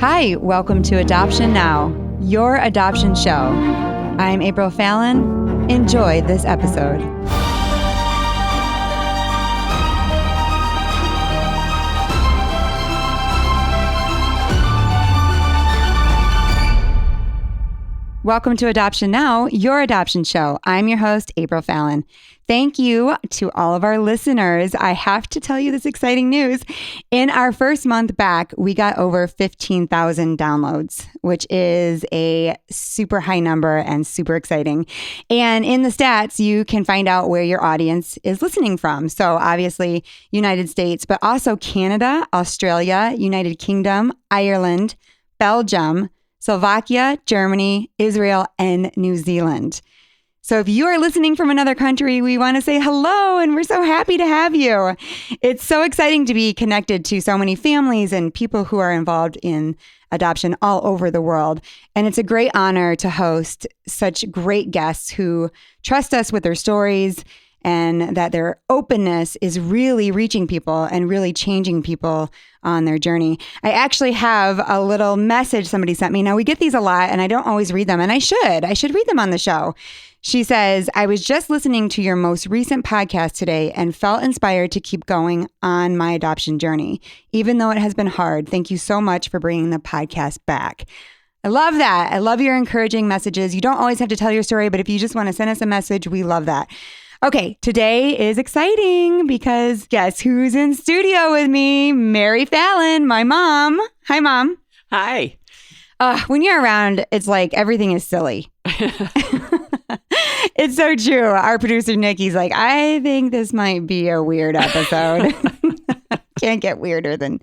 Hi, welcome to Adoption Now, your adoption show. I'm April Fallon. Enjoy this episode. Welcome to Adoption Now, your adoption show. I'm your host, April Fallon. Thank you to all of our listeners. I have to tell you this exciting news. In our first month back, we got over 15,000 downloads, which is a super high number and super exciting. And in the stats, you can find out where your audience is listening from. So obviously, United States, but also Canada, Australia, United Kingdom, Ireland, Belgium, Slovakia, Germany, Israel, and New Zealand. So if you are listening from another country, we want to say hello, and we're so happy to have you. It's so exciting to be connected to so many families and people who are involved in adoption all over the world. And it's a great honor to host such great guests who trust us with their stories and that their openness is really reaching people and really changing people on their journey. I actually have a little message somebody sent me. Now, we get these a lot, and I don't always read them, and I should read them on the show. She says, I was just listening to your most recent podcast today and felt inspired to keep going on my adoption journey, even though it has been hard. Thank you so much for bringing the podcast back. I love that. I love your encouraging messages. You don't always have to tell your story, but if you just want to send us a message, we love that. Okay, today is exciting because guess who's in studio with me? Mary Fallon, my mom. Hi, Mom. Hi. When you're around, it's like everything is silly. It's so true. Our producer, Nikki's like, I think this might be a weird episode. Can't get weirder than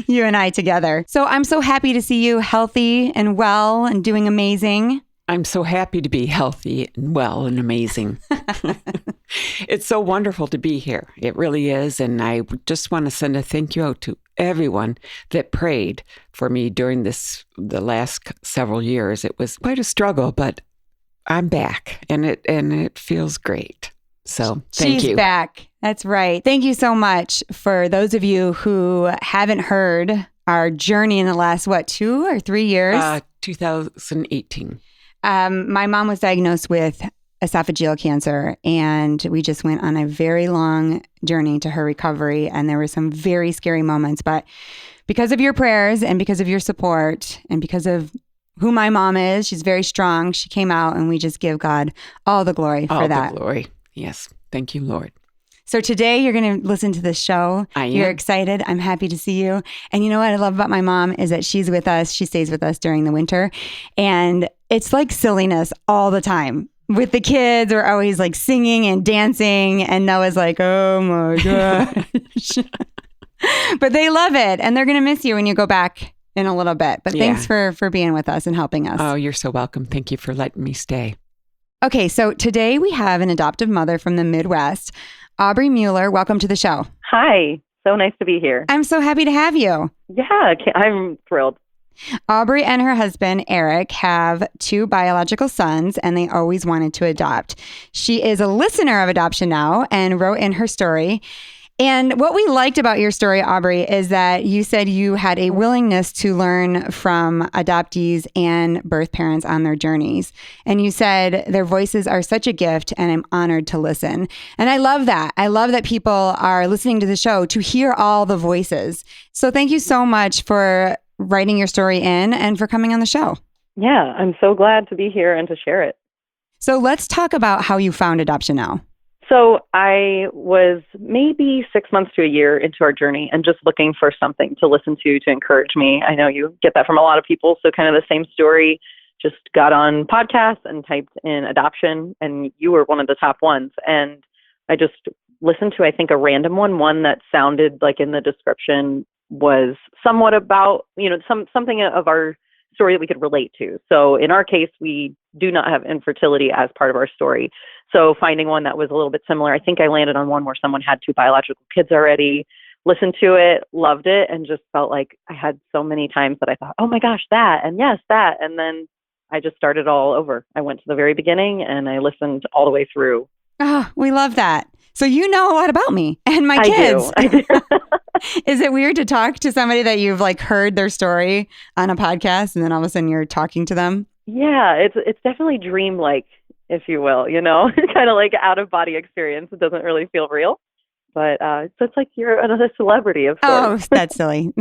you and I together. So I'm so happy to see you healthy and well and doing amazing. I'm so happy to be healthy and well and amazing. It's so wonderful to be here. It really is. And I just want to send a thank you out to everyone that prayed for me during the last several years. It was quite a struggle, but I'm back and it feels great. So thank you. She's back. That's right. Thank you so much for those of you who haven't heard our journey in the last, 2 or 3 years? 2018. My mom was diagnosed with esophageal cancer, and we just went on a very long journey to her recovery, and there were some very scary moments. But because of your prayers and because of your support and because of who my mom is, she's very strong. She came out, and we just give God all the glory for that. All the glory. Yes. Thank you, Lord. So today you're going to listen to this show. I am. You're excited. I'm happy to see you. And you know what I love about my mom is that she's with us. She stays with us during the winter. And it's like silliness all the time. With the kids, we're always like singing and dancing. And Noah's like, oh my gosh. But they love it. And they're going to miss you when you go back in a little bit. But thanks for being with us and helping us. Oh, you're so welcome. Thank you for letting me stay. Okay, so today we have an adoptive mother from the Midwest, Aubrey Mueller. Welcome to the show. Hi. So nice to be here. I'm so happy to have you. Yeah, I'm thrilled. Aubrey and her husband, Eric, have 2 biological sons, and they always wanted to adopt. She is a listener of Adoption Now and wrote in her story. And what we liked about your story, Aubrey, is that you said you had a willingness to learn from adoptees and birth parents on their journeys. And you said their voices are such a gift, and I'm honored to listen. And I love that. I love that people are listening to the show to hear all the voices. So thank you so much for writing your story in and for coming on the show. Yeah, I'm so glad to be here and to share it. So let's talk about how you found Adoption Now. So I was maybe 6 months to a year into our journey and just looking for something to listen to encourage me. I know you get that from a lot of people. So kind of the same story, just got on podcasts and typed in adoption, and you were one of the top ones. And I just listened to, I think, a random one that sounded like in the description was somewhat about, something of our story that we could relate to. So in our case, we do not have infertility as part of our story. So finding one that was a little bit similar, I think I landed on one where someone had 2 biological kids already, listened to it, loved it, and just felt like I had so many times that I thought, oh my gosh, that, and yes, that. And then I just started all over. I went to the very beginning and I listened all the way through. Oh, we love that. So you know a lot about me and my kids. I do. Is it weird to talk to somebody that you've like heard their story on a podcast and then all of a sudden you're talking to them? Yeah, it's definitely dreamlike, if you will, kind of like out of body experience. It doesn't really feel real, but so it's like you're another celebrity of sorts. Oh, that's silly.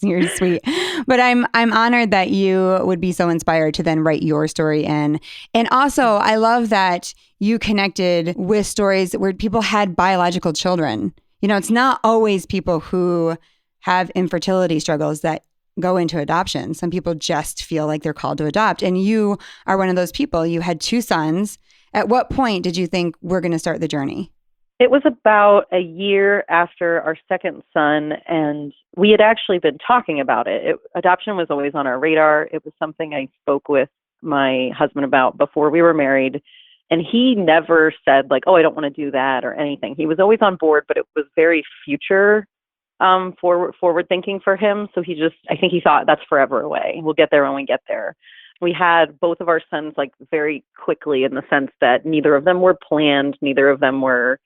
You're sweet. But I'm honored that you would be so inspired to then write your story in. And also, I love that you connected with stories where people had biological children. It's not always people who have infertility struggles that go into adoption. Some people just feel like they're called to adopt. And you are one of those people. You had 2 sons. At what point did you think we're going to start the journey? It was about a year after our second son, and we had actually been talking about it. Adoption was always on our radar. It was something I spoke with my husband about before we were married, and he never said like, oh, I don't want to do that or anything. He was always on board, but it was very future forward thinking for him. So I think he thought that's forever away. We'll get there when we get there. We had both of our sons like very quickly, in the sense that neither of them were planned. Neither of them were,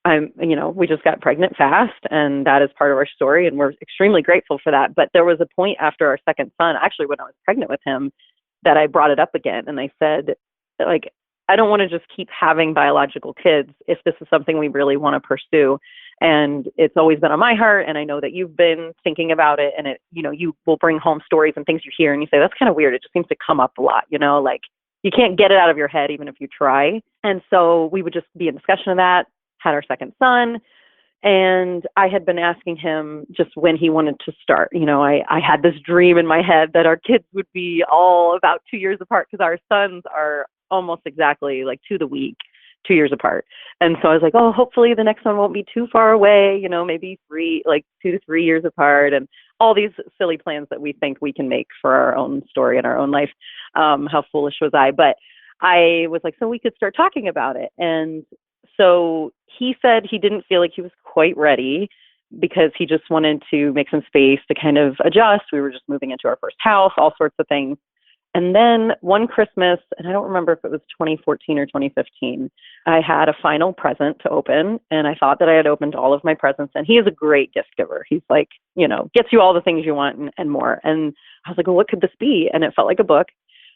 we just got pregnant fast, and that is part of our story. And we're extremely grateful for that. But there was a point after our second son, actually, when I was pregnant with him, that I brought it up again. And I said, like, I don't want to just keep having biological kids if this is something we really want to pursue. And it's always been on my heart. And I know that you've been thinking about it, and you will bring home stories and things you hear and you say, that's kind of weird. It just seems to come up a lot, like you can't get it out of your head, even if you try. And so we would just be in discussion of that, had our second son. And I had been asking him just when he wanted to start. I had this dream in my head that our kids would be all about 2 years apart, because our sons are almost exactly like to the week, 2 years apart. And so I was like, oh, hopefully the next one won't be too far away, maybe 2 to 3 years apart, and all these silly plans that we think we can make for our own story and our own life. How foolish was I? But I was like, so we could start talking about it. And so he said he didn't feel like he was quite ready, because he just wanted to make some space to kind of adjust. We were just moving into our first house, all sorts of things. And then one Christmas, and I don't remember if it was 2014 or 2015, I had a final present to open, and I thought that I had opened all of my presents. And he is a great gift giver. He's like, gets you all the things you want and more. And I was like, well, what could this be? And it felt like a book.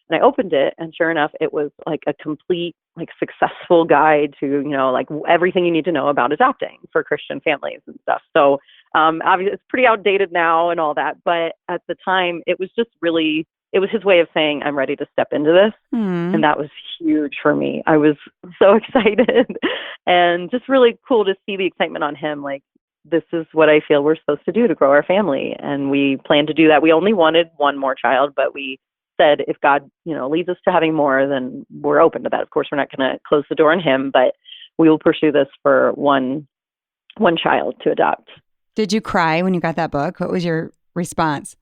And I opened it, and sure enough, it was like a complete, like, successful guide to, like everything you need to know about adopting for Christian families and stuff. So obviously it's pretty outdated now and all that. But at the time, it was just really, it was his way of saying, I'm ready to step into this. Mm. And that was huge for me. I was so excited, and just really cool to see the excitement on him. Like, this is what I feel we're supposed to do to grow our family. And we plan to do that. We only wanted one more child, but we said, if God, leads us to having more, then we're open to that. Of course, we're not going to close the door on him, but we will pursue this for one child to adopt. Did you cry when you got that book? What was your response?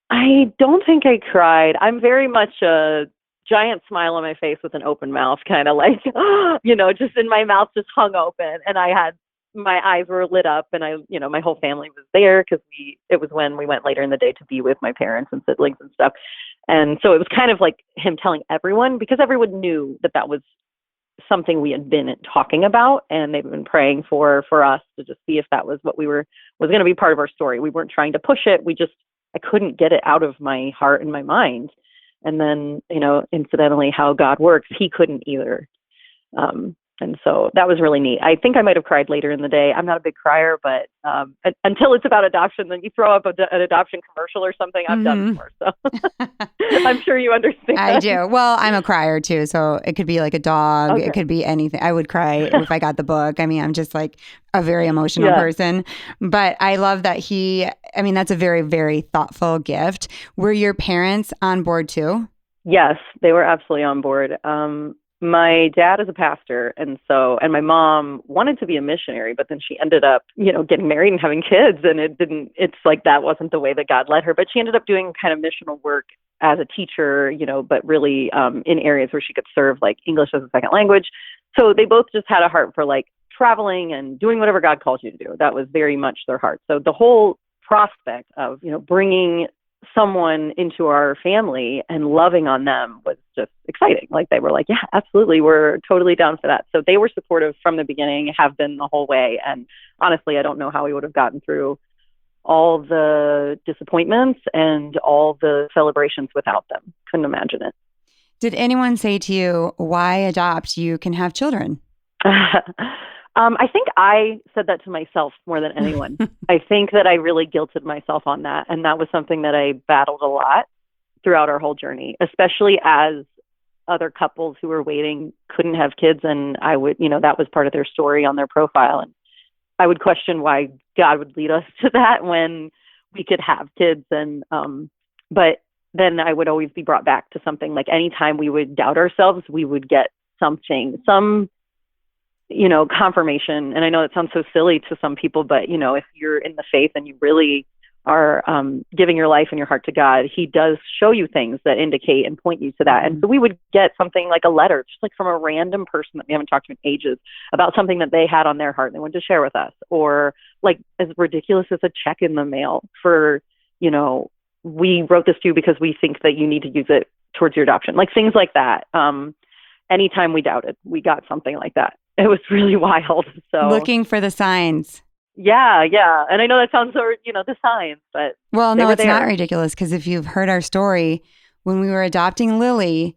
I don't think I cried. I'm very much a giant smile on my face with an open mouth, kind of like, just in my mouth just hung open. And my eyes were lit up, and my whole family was there, because it was when we went later in the day to be with my parents and siblings and stuff. And so it was kind of like him telling everyone, because everyone knew that was something we had been talking about, and they've been praying for us to just see if that was what was going to be part of our story. We weren't trying to push it. I couldn't get it out of my heart and my mind. And then, incidentally, how God works, he couldn't either. And so that was really neat. I think I might have cried later in the day. I'm not a big crier, but until it's about adoption, then you throw up an adoption commercial or something, I'm done for. So I'm sure you understand. I do. Well, I'm a crier too. So it could be like a dog. Okay. It could be anything. I would cry if I got the book. I mean, I'm just like a very emotional person. But I love that that's a very, very thoughtful gift. Were your parents on board too? Yes, they were absolutely on board. My dad is a pastor, and my mom wanted to be a missionary, but then she ended up, getting married and having kids, and it's like that wasn't the way that God led her, but she ended up doing kind of missional work as a teacher, but really in areas where she could serve like English as a second language. So they both just had a heart for like traveling and doing whatever God calls you to do. That was very much their heart. So the whole prospect of, bringing someone into our family and loving on them was just exciting. Like they were like, yeah, absolutely. We're totally down for that. So they were supportive from the beginning, have been the whole way. And honestly, I don't know how we would have gotten through all the disappointments and all the celebrations without them. Couldn't imagine it. Did anyone say to you, why adopt? You can have children. I think I said that to myself more than anyone. I think that I really guilted myself on that. And that was something that I battled a lot throughout our whole journey, especially as other couples who were waiting couldn't have kids. And I would, that was part of their story on their profile. And I would question why God would lead us to that when we could have kids. And, but then I would always be brought back to something like anytime we would doubt ourselves, we would get something, some confirmation. And I know it sounds so silly to some people, but, if you're in the faith and you really are giving your life and your heart to God, he does show you things that indicate and point you to that. And so we would get something like a letter, just like from a random person that we haven't talked to in ages about something that they had on their heart and they wanted to share with us, or like as ridiculous as a check in the mail for, we wrote this to you because we think that you need to use it towards your adoption, like things like that. Anytime we doubted, we got something like that. It was really wild. So looking for the signs. Yeah. And I know that sounds so, the signs, but well, no, it's not ridiculous, because if you've heard our story, when we were adopting Lily,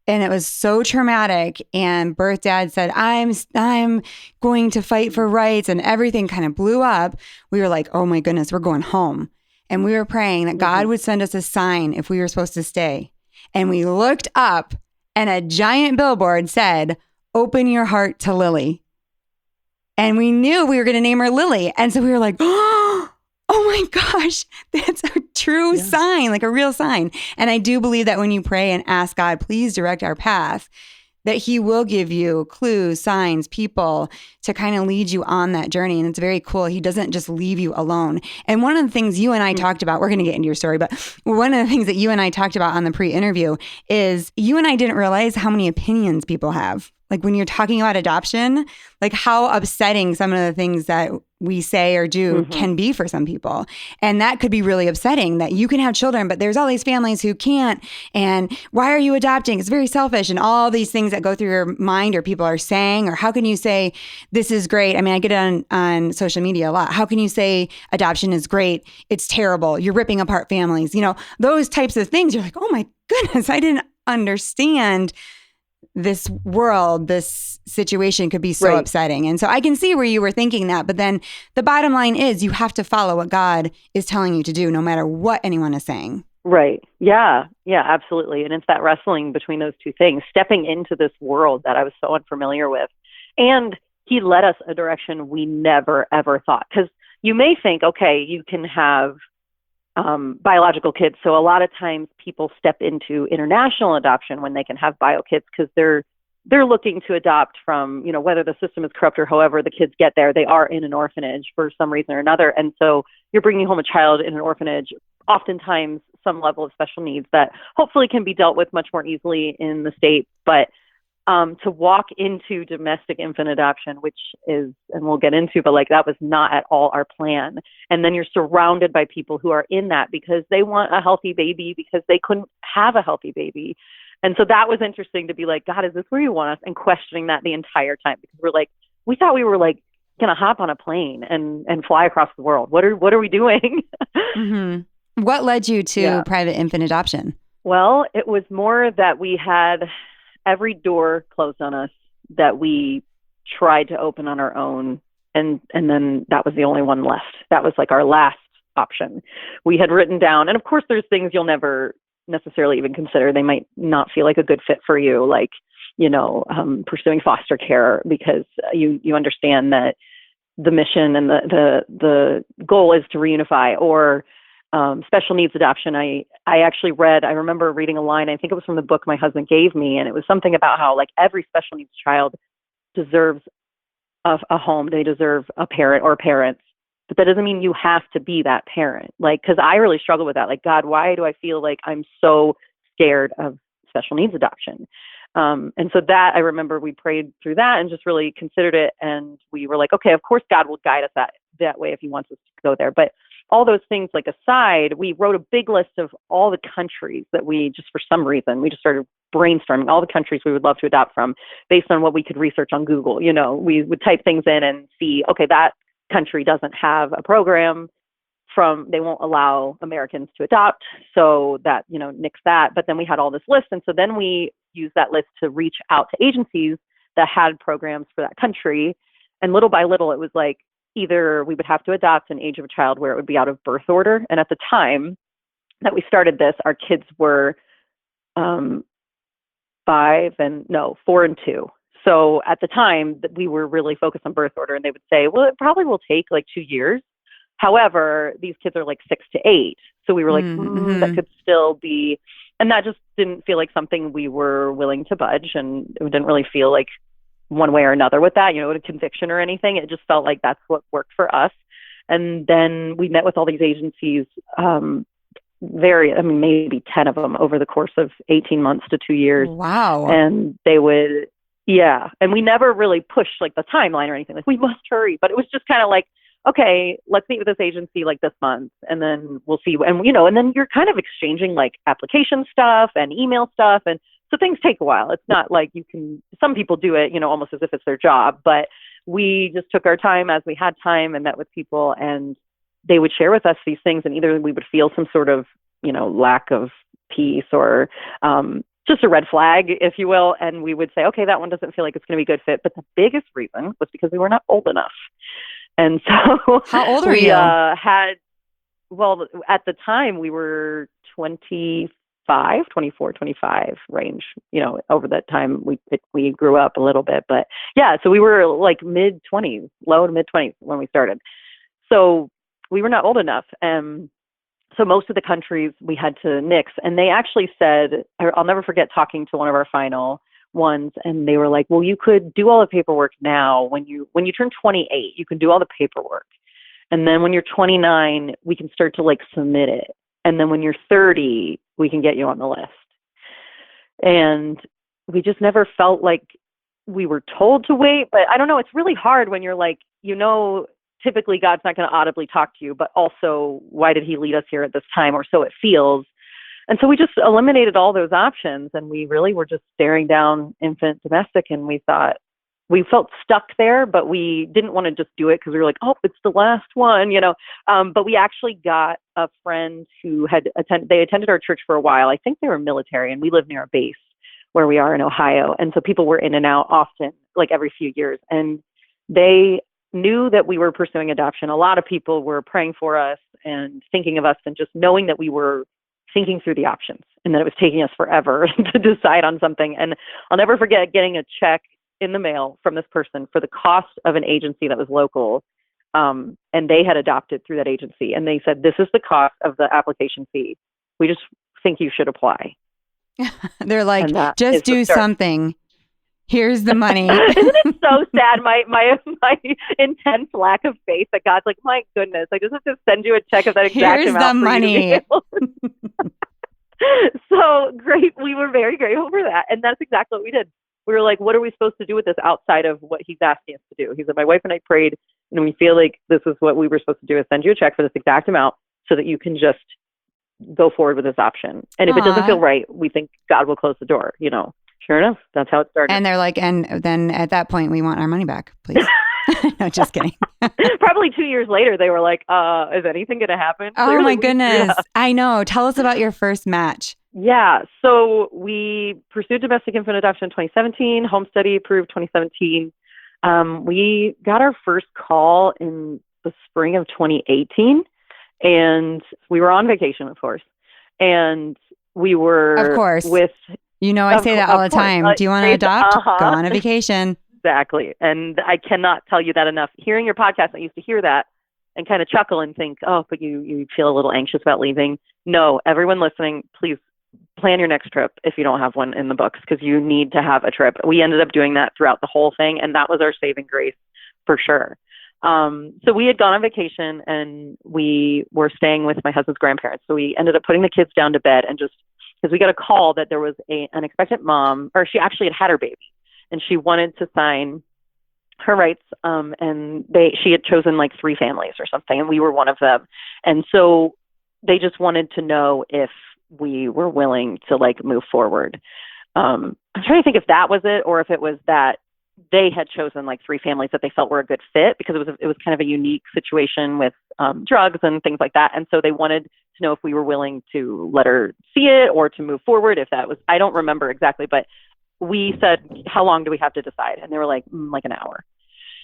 and it was so traumatic, and birth dad said, I'm going to fight for rights, and everything kind of blew up. We were like, oh my goodness, we're going home. And we were praying that God would send us a sign if we were supposed to stay. And we looked up and a giant billboard said, open your heart to Lily. And we knew we were going to name her Lily. And so we were like, oh my gosh, that's a true sign, like a real sign. And I do believe that when you pray and ask God, please direct our path, that he will give you clues, signs, people to kind of lead you on that journey. And it's very cool. He doesn't just leave you alone. And one of the things you and I talked about, we're going to get into your story, but one of the things that you and I talked about on the pre-interview is you and I didn't realize how many opinions people have. Like when you're talking about adoption, like how upsetting some of the things that we say or do can be for some people. And that could be really upsetting, that you can have children, but there's all these families who can't. And why are you adopting? It's very selfish. And all these things that go through your mind, or people are saying, or how can you say this is great? I mean, I get it on social media a lot. How can you say adoption is great? It's terrible. You're ripping apart families. Those types of things. You're like, oh my goodness, I didn't understand this world, this situation could be so upsetting. And so I can see where you were thinking that. But then the bottom line is you have to follow what God is telling you to do, no matter what anyone is saying. Right. Yeah, absolutely. And it's that wrestling between those two things, stepping into this world that I was so unfamiliar with. And he led us a direction we never, ever thought. Because you may think, okay, you can have biological kids. So a lot of times people step into international adoption when they can have bio kids, because they're looking to adopt from, whether the system is corrupt or however the kids get there, they are in an orphanage for some reason or another. And so you're bringing home a child in an orphanage, oftentimes some level of special needs that hopefully can be dealt with much more easily in the state. But to walk into domestic infant adoption, which is, and we'll get into, but like that was not at all our plan. And then you're surrounded by people who are in that because they want a healthy baby because they couldn't have a healthy baby. And so that was interesting to be like, God, is this where you want us? And questioning that the entire time, because we thought we were like going to hop on a plane and fly across the world. What are we doing? What led you to private infant adoption? Well, it was more that we had every door closed on us that we tried to open on our own. And then that was the only one left. That was like our last option. We had written down, and of course there's things you'll never necessarily even consider. They might not feel like a good fit for you, like, pursuing foster care, because you understand that the mission and the goal is to reunify, or special needs adoption. I remember reading a line, I think it was from the book my husband gave me, and it was something about how like every special needs child deserves a home. They deserve a parent or parents, but that doesn't mean you have to be that parent. Like, cause I really struggle with that. Like, God, why do I feel like I'm so scared of special needs adoption? And so that, I remember we prayed through that and just really considered it. And we were like, okay, of course God will guide us that way if he wants us to go there. But all those things like aside, we wrote a big list of all the countries that we just, for some reason, we just started brainstorming all the countries we would love to adopt from based on what we could research on Google. You know, we would type things in and see, okay, that country doesn't have a program they won't allow Americans to adopt. So that, you know, nix that. But then we had all this list. And so then we used that list to reach out to agencies that had programs for that country. And little by little, it was like, either we would have to adopt an age of a child where it would be out of birth order. And at the time that we started this, our kids were 4 and 2. So at the time that we were really focused on birth order, and they would say, well, it probably will take like 2 years. However, these kids are like 6 to 8. So we were like, that could still be, and that just didn't feel like something we were willing to budge. And it didn't really feel like one way or another with that, you know, a conviction or anything. It just felt like that's what worked for us. And then we met with all these agencies, maybe 10 of them over the course of 18 months to 2 years. Wow. And they would, and we never really pushed like the timeline or anything. Like, we must hurry. But it was just kind of like, okay, let's meet with this agency like this month, and then we'll see. And, you know, and then you're kind of exchanging like application stuff and email stuff. And so things take a while. It's not like some people do it, you know, almost as if it's their job, but we just took our time as we had time and met with people, and they would share with us these things. And either we would feel some sort of, you know, lack of peace or, just a red flag, if you will. And we would say, okay, that one doesn't feel like it's going to be a good fit. But the biggest reason was because we were not old enough. And so how old are you? At the time we were 24, 25 range, you know, over that time we grew up a little bit, but yeah, so we were like mid-20s, low to mid-20s when we started. So we were not old enough. So most of the countries we had to nix, and they actually said, I'll never forget talking to one of our final ones, and they were like, well, you could do all the paperwork now. When you turn 28, you can do all the paperwork. And then when you're 29, we can start to like submit it. And then when you're 30, we can get you on the list. And we just never felt like we were told to wait. But I don't know, it's really hard when you're like, you know, typically God's not going to audibly talk to you, but also why did he lead us here at this time? Or so it feels. And so we just eliminated all those options, and we really were just staring down infant domestic, and we thought, we felt stuck there, but we didn't want to just do it because we were like, oh, it's the last one, you know. But we actually got a friend who they attended our church for a while. I think they were military, and we live near a base where we are in Ohio. And so people were in and out often, like every few years. And they knew that we were pursuing adoption. A lot of people were praying for us and thinking of us, and just knowing that we were thinking through the options and that it was taking us forever to decide on something. And I'll never forget getting a check in the mail from this person for the cost of an agency that was local. And they had adopted through that agency. And they said, this is the cost of the application fee. We just think you should apply. They're like, just do something. Here's the money. Isn't it so sad? My intense lack of faith that God's like, my goodness, I just have to send you a check of that exact Here's amount. The money. So great. We were very grateful for that. And that's exactly what we did. We were like, what are we supposed to do with this outside of what he's asking us to do? He said, my wife and I prayed, and we feel like this is what we were supposed to do, is send you a check for this exact amount so that you can just go forward with this option. And if it doesn't feel right, we think God will close the door, you know. Sure enough, that's how it started. And they're like, and then at that point, we want our money back, please. No, just kidding. Probably 2 years later, they were like, is anything going to happen? Oh, Clearly, my goodness. I know. Tell us about your first match. Yeah. So we pursued domestic infant adoption in 2017, home study approved 2017. We got our first call in the spring of 2018, and we were on vacation, of course. And we were of course. With... You know, I say that all the time. Do you want to adopt? Go on a vacation. Exactly. And I cannot tell you that enough. Hearing your podcast, I used to hear that and kind of chuckle and think, oh, but you feel a little anxious about leaving. No, everyone listening, please plan your next trip if you don't have one in the books, because you need to have a trip. We ended up doing that throughout the whole thing, and that was our saving grace for sure. So we had gone on vacation, and we were staying with my husband's grandparents. So we ended up putting the kids down to bed, and just because we got a call that there was an expectant mom, or she actually had her baby, and she wanted to sign her rights, and she had chosen like 3 families or something, and we were one of them. And so they just wanted to know if we were willing to like move forward. I'm trying to think if that was it, or if it was that they had chosen like 3 families that they felt were a good fit, because it was kind of a unique situation with drugs and things like that. And so they wanted to know if we were willing to let her see it or to move forward. If that was, I don't remember exactly, but we said, how long do we have to decide? And they were like an hour.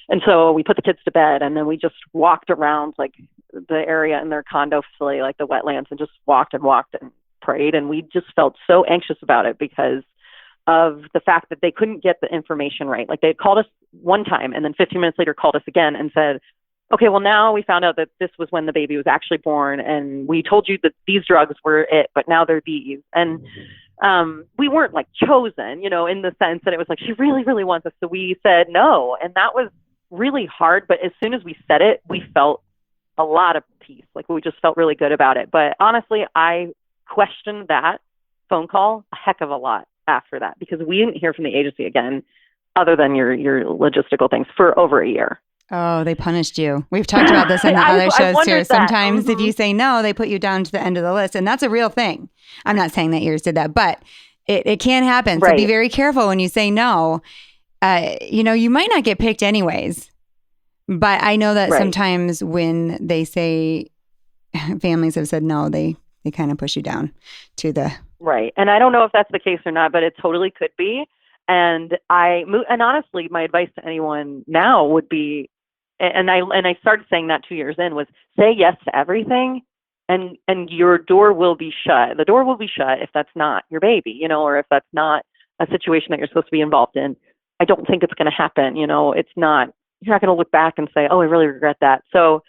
And so we put the kids to bed, and then we just walked around like the area in their condo facility, like the wetlands, and just walked and prayed. And we just felt so anxious about it because of the fact that they couldn't get the information right. Like, they had called us one time, and then 15 minutes later called us again and said, okay, well, now we found out that this was when the baby was actually born, and we told you that these drugs were it, but now they're these. And we weren't like chosen, in the sense that it was like, she really, really wants us. So we said no. And that was really hard. But as soon as we said it, we felt a lot of peace. Like, we just felt really good about it. But honestly, I questioned that phone call a heck of a lot after that, because we didn't hear from the agency again, other than your logistical things, for over a year. Oh, they punished you. We've talked about this in the other shows too. Sometimes if you say no, they put you down to the end of the list. And that's a real thing. I'm not saying that yours did that, but it can happen. So be very careful when you say no. You might not get picked anyways. But I know that sometimes when they say families have said no, they kind of push you down to the... Right. And I don't know if that's the case or not, but it totally could be. And honestly, my advice to anyone now would be, and I started saying that 2 years in, was say yes to everything, and your door will be shut. The door will be shut if that's not your baby, or if that's not a situation that you're supposed to be involved in. I don't think it's going to happen. It's not, you're not going to look back and say, oh, I really regret that. So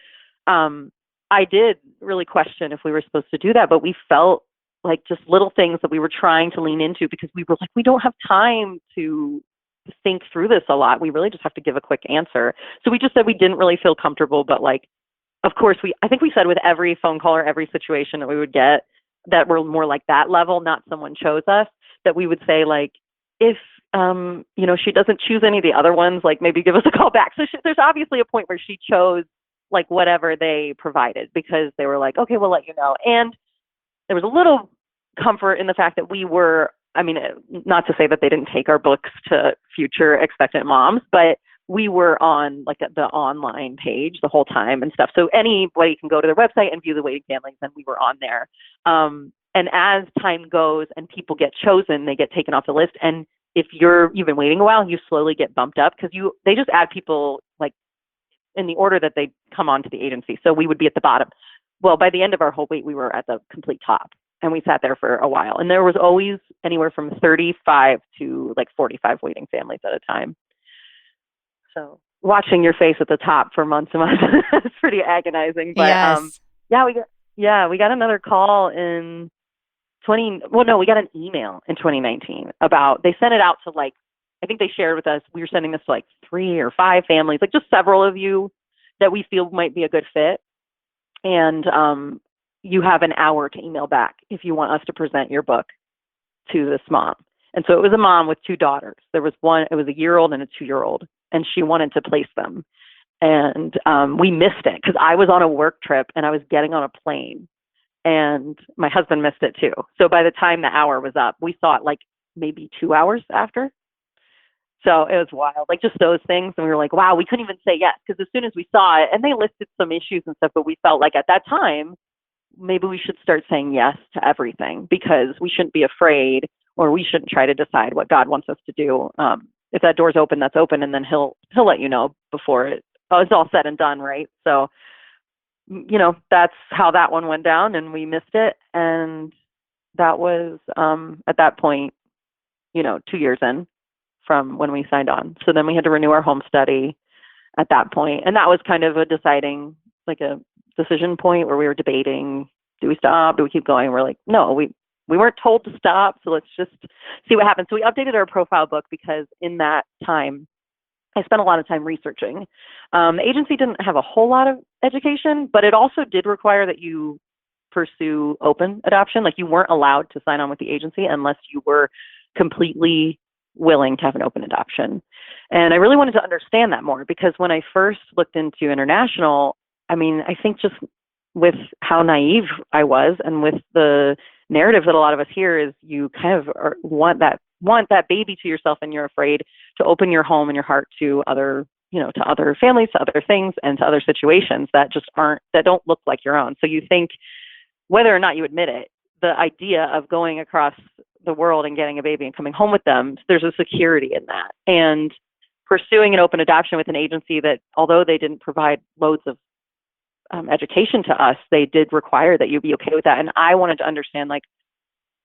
I did really question if we were supposed to do that, but we felt like just little things that we were trying to lean into, because we were like, we don't have time to think through this a lot. We really just have to give a quick answer. So we just said we didn't really feel comfortable, but like, of course, I think we said with every phone call or every situation that we would get that were more like that level, not someone chose us, that we would say like, if, she doesn't choose any of the other ones, like maybe give us a call back. So there's obviously a point where she chose like whatever they provided, because they were like, okay, we'll let you know. And there was a little comfort in the fact that we were, not to say that they didn't take our books to future expectant moms, but we were on like the online page the whole time and stuff. So anybody can go to their website and view the waiting families, and we were on there. And as time goes and people get chosen, they get taken off the list. And if you've been waiting a while, you slowly get bumped up, because they just add people like in the order that they come onto the agency. So we would be at the bottom. Well, by the end of our whole wait, we were at the complete top, and we sat there for a while. And there was always anywhere from 35 to like 45 waiting families at a time. So watching your face at the top for months and months is pretty agonizing. But yes. We got another call in we got an email in 2019 about, they sent it out to like, I think they shared with us, we were sending this to like 3 or 5 families, like just several of you that we feel might be a good fit. And you have an hour to email back if you want us to present your book to this mom. And so it was a mom with 2 daughters. There was one, it was a 1-year-old and a 2-year-old, and she wanted to place them. And we missed it because I was on a work trip and I was getting on a plane, and my husband missed it too. So by the time the hour was up, we saw it like maybe 2 hours after. So it was wild, like just those things. And we were like, wow, we couldn't even say yes, because as soon as we saw it, and they listed some issues and stuff, but we felt like at that time, maybe we should start saying yes to everything, because we shouldn't be afraid, or we shouldn't try to decide what God wants us to do. If that door's open, that's open, and then he'll let you know before it's all said and done, right? So, that's how that one went down, and we missed it. And that was at that point, 2 years in from when we signed on. So then we had to renew our home study at that point. And that was kind of a deciding, like a decision point where we were debating, do we stop? Do we keep going? We're like, no, we weren't told to stop. So let's just see what happens. So we updated our profile book, because in that time, I spent a lot of time researching. The agency didn't have a whole lot of education, but it also did require that you pursue open adoption. Like, you weren't allowed to sign on with the agency unless you were completely willing to have an open adoption. And I really wanted to understand that more, because when I first looked into international, I mean, I think just with how naive I was and with the narrative that a lot of us hear is you kind of want that baby to yourself, and you're afraid to open your home and your heart to other, to other families, to other things, and to other situations that don't look like your own. So you think, whether or not you admit it, the idea of going across the world and getting a baby and coming home with them, there's a security in that. And pursuing an open adoption with an agency that, although they didn't provide loads of education to us, they did require that you be okay with that. And I wanted to understand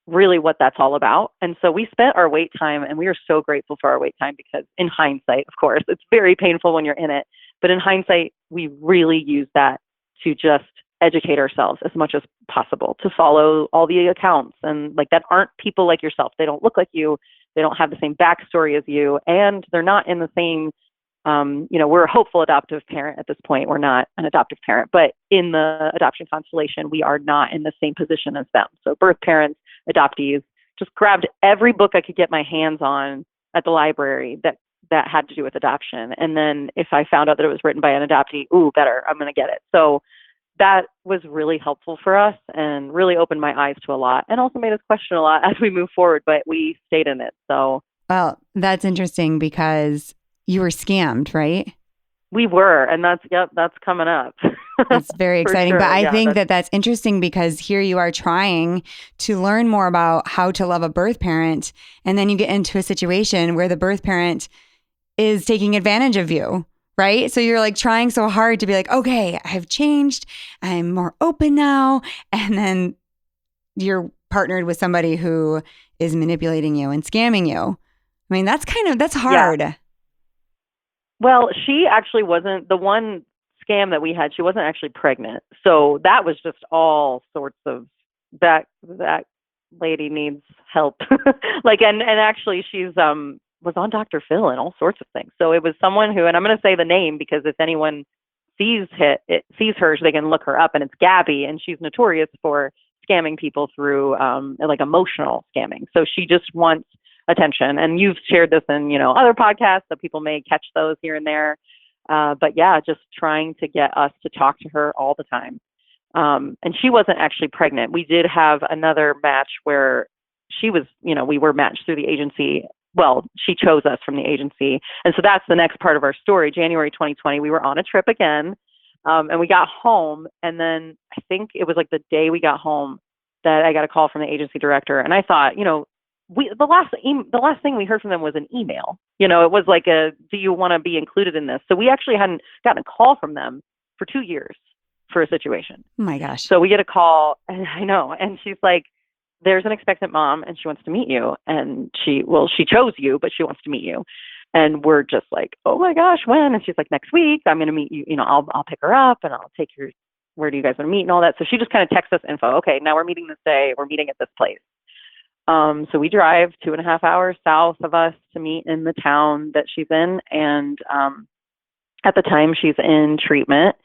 really what that's all about. And so we spent our wait time, and we are so grateful for our wait time, because in hindsight, of course, it's very painful when you're in it, but in hindsight, we really use that to just educate ourselves as much as possible, to follow all the accounts and that aren't people like yourself. They don't look like you. They don't have the same backstory as you, and they're not in the same, we're a hopeful adoptive parent at this point. We're not an adoptive parent, but in the adoption constellation, we are not in the same position as them. So birth parents, adoptees, just grabbed every book I could get my hands on at the library that had to do with adoption. And then if I found out that it was written by an adoptee, better, I'm going to get it. So that was really helpful for us and really opened my eyes to a lot, and also made us question a lot as we move forward, but we stayed in it. So, well, that's interesting, because you were scammed, right? We were, and that's coming up. That's very exciting. Sure. But I think that's interesting, because here you are trying to learn more about how to love a birth parent, and then you get into a situation where the birth parent is taking advantage of you. Right? So you're trying so hard to be okay, I've changed. I'm more open now. And then you're partnered with somebody who is manipulating you and scamming you. I mean, that's hard. Yeah. Well, she actually wasn't the one scam that we had. She wasn't actually pregnant. So that was just all sorts of that lady needs help. And actually she's, was on Dr. Phil and all sorts of things. So it was someone who, and I'm going to say the name because if anyone sees her, they can look her up, and it's Gabby, and she's notorious for scamming people through emotional scamming. So she just wants attention. And you've shared this in, other podcasts, so people may catch those here and there. But yeah, just trying to get us to talk to her all the time. And she wasn't actually pregnant. We did have another match where she was, we were matched through the agency. Well, she chose us from the agency. And so that's the next part of our story. January 2020, we were on a trip again, and we got home. And then I think it was the day we got home that I got a call from the agency director. And I thought, the last thing we heard from them was an email. It was do you want to be included in this? So we actually hadn't gotten a call from them for 2 years for a situation. Oh my gosh. So we get a call, and I know, and she's like, there's an expectant mom, and she wants to meet you. And she chose you, but she wants to meet you. And we're just oh my gosh, when? And she's like, next week, I'm going to meet you. I'll pick her up, and I'll take her. Where do you guys want to meet and all that? So she just kind of texts us info. Okay, now we're meeting this day. We're meeting at this place. So we drive 2.5 hours south of us to meet in the town that she's in. And at the time, she's in treatment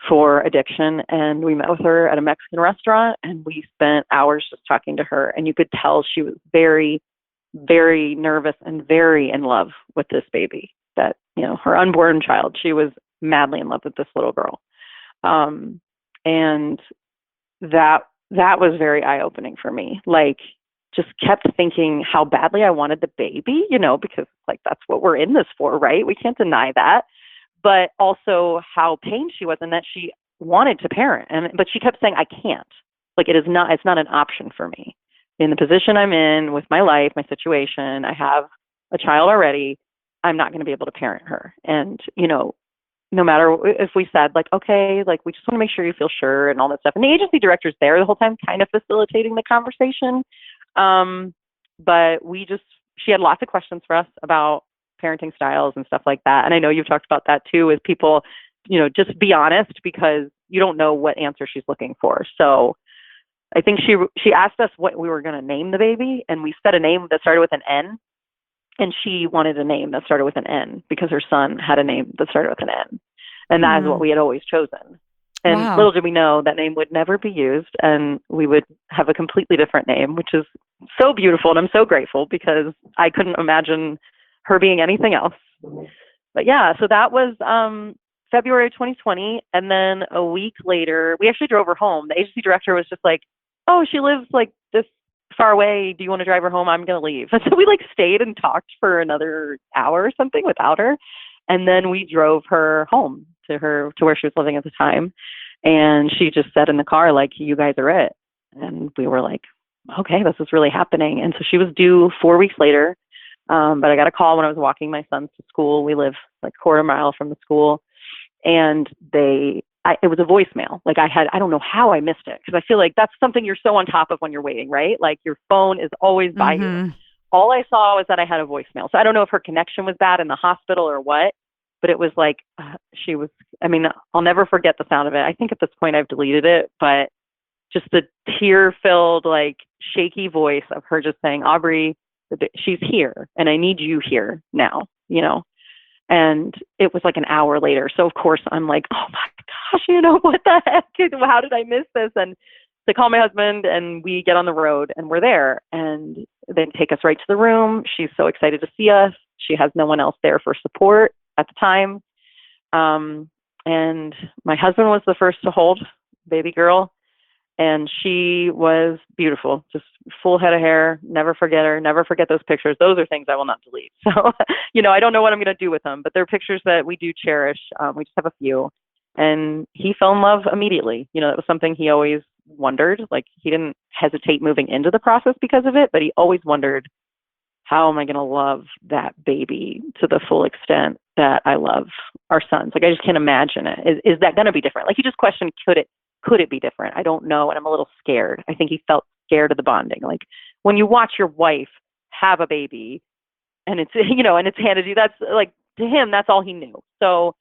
for addiction, and we met with her at a Mexican restaurant, and we spent hours just talking to her, and you could tell she was very, very nervous and very in love with this baby, that her unborn child. She was madly in love with this little girl, and that was very eye-opening for me. Just kept thinking how badly I wanted the baby, because that's what we're in this for, right? We can't deny that. But also how pained she was, and that she wanted to parent, but she kept saying, I can't. It's not an option for me. In the position I'm in with my life, my situation, I have a child already. I'm not going to be able to parent her. And, no matter if we said okay, we just want to make sure you feel sure and all that stuff. And the agency director's there the whole time, kind of facilitating the conversation. But she had lots of questions for us about parenting styles and stuff like that. And I know you've talked about that too, is people, just be honest, because you don't know what answer she's looking for. So I think she asked us what we were going to name the baby, and we said a name that started with an N, and she wanted a name that started with an N because her son had a name that started with an N. And that is what we had always chosen. And Wow. little did we know that name would never be used, and we would have a completely different name, which is so beautiful. And I'm so grateful because I couldn't imagine her being anything else. But yeah, so that was February 2020. And then a week later, we actually drove her home. The agency director was just like, oh, she lives like this far away. Do you want to drive her home? I'm going to leave. And so we like stayed and talked for another hour or something without her. And then we drove her home to where she was living at the time. And she just said in the car, like, you guys are it. And we were like, okay, this is really happening. And so she was due 4 weeks later. But I got a call when I was walking my sons to school. We live like a quarter mile from the school. And it was a voicemail. Like I don't know how I missed it, because I feel like that's something you're so on top of when you're waiting, right? Like your phone is always by you. All I saw was that I had a voicemail. So I don't know if her connection was bad in the hospital or what, but it was like, I'll never forget the sound of it. I think at this point I've deleted it, but just the tear-filled, like shaky voice of her just saying, Aubrey, she's here and I need you here now, And it was like an hour later. So of course I'm like, oh my gosh, what the heck? How did I miss this? And they call my husband and we get on the road and we're there, and they take us right to the room. She's so excited to see us. She has no one else there for support at the time. And my husband was the first to hold baby girl, and she was beautiful, just full head of hair. Never forget her. Never forget those pictures. Those are things I will not delete. So, I don't know what I'm going to do with them, but they're pictures that we do cherish. We just have a few. And he fell in love immediately. It was something he always wondered. Like, he didn't hesitate moving into the process because of it, but he always wondered, how am I going to love that baby to the full extent that I love our sons? Like, I just can't imagine it. Is that going to be different? Like, he just questioned, could it be different? I don't know. And I'm a little scared. I think he felt scared of the bonding. Like, when you watch your wife have a baby and it's, and it's handed you, that's like, to him, that's all he knew. So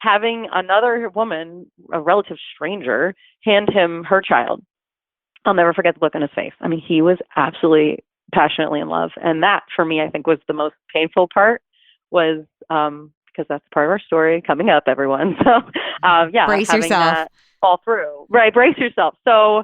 having another woman, a relative stranger, hand him her child, I'll never forget the look on his face. I mean, he was absolutely passionately in love. And that, for me, I think was the most painful part, was because that's part of our story coming up, everyone. So, brace having yourself. that fall through. Right, brace yourself. So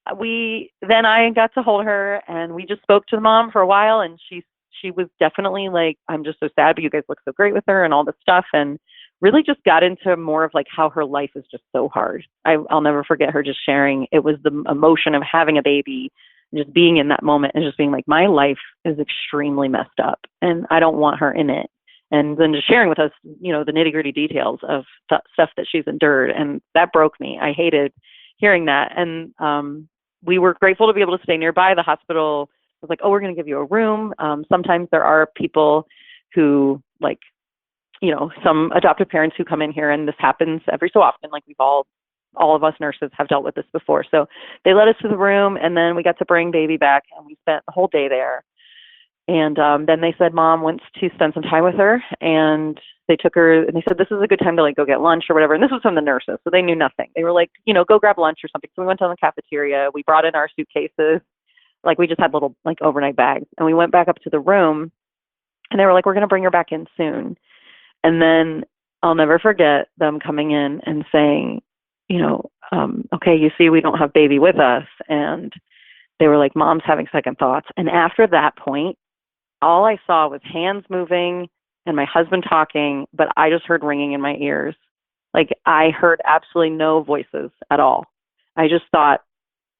then I got to hold her, and we just spoke to the mom for a while, and she was definitely like, I'm just so sad, but you guys look so great with her and all this stuff. And really just got into more of like how her life is just so hard. I'll never forget her just sharing. It was the emotion of having a baby, just being in that moment and just being like, my life is extremely messed up and I don't want her in it. And then just sharing with us, the nitty gritty details of stuff that she's endured. And that broke me. I hated hearing that. And we were grateful to be able to stay nearby. The hospital was like, oh, we're going to give you a room. Sometimes there are people who some adoptive parents who come in here, and this happens every so often. Like, all of us nurses have dealt with this before. So they led us to the room, and then we got to bring baby back, and we spent the whole day there. And then they said, Mom wants to spend some time with her. And they took her, and they said, this is a good time to go get lunch or whatever. And this was from the nurses, so they knew nothing. They were like, go grab lunch or something. So we went down to the cafeteria. We brought in our suitcases. Like, we just had little overnight bags. And we went back up to the room, and they were like, we're going to bring her back in soon. And then I'll never forget them coming in and saying, okay, you see, we don't have baby with us. And they were like, Mom's having second thoughts. And after that point, all I saw was hands moving and my husband talking, but I just heard ringing in my ears. Like, I heard absolutely no voices at all. I just thought,